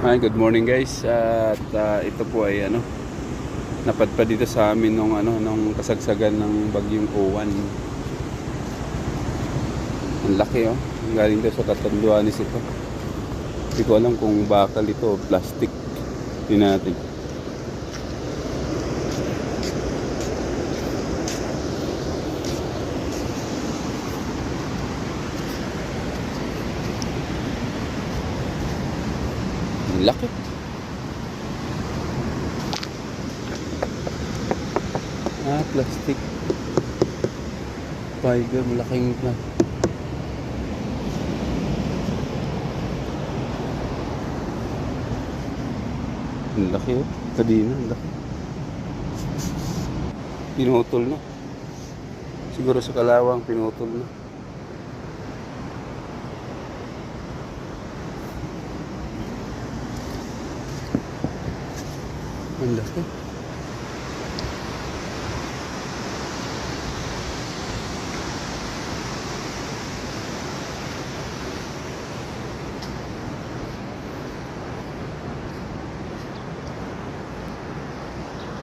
Hi, good morning guys. At ito po ay napadpad dito sa amin nung kasagsagan ng bagyong Uwan. Ang laki oh. Galing daw sa Catanduanes ito. Hindi ko alam kung bakal ito o plastic. Tingnan natin. Ang laki. Plastic. Fiber, malaking na. Ang laki oh. Kadina, ang laki. Pinutol na. Siguro sa kalawang pinutol na. Ang laki.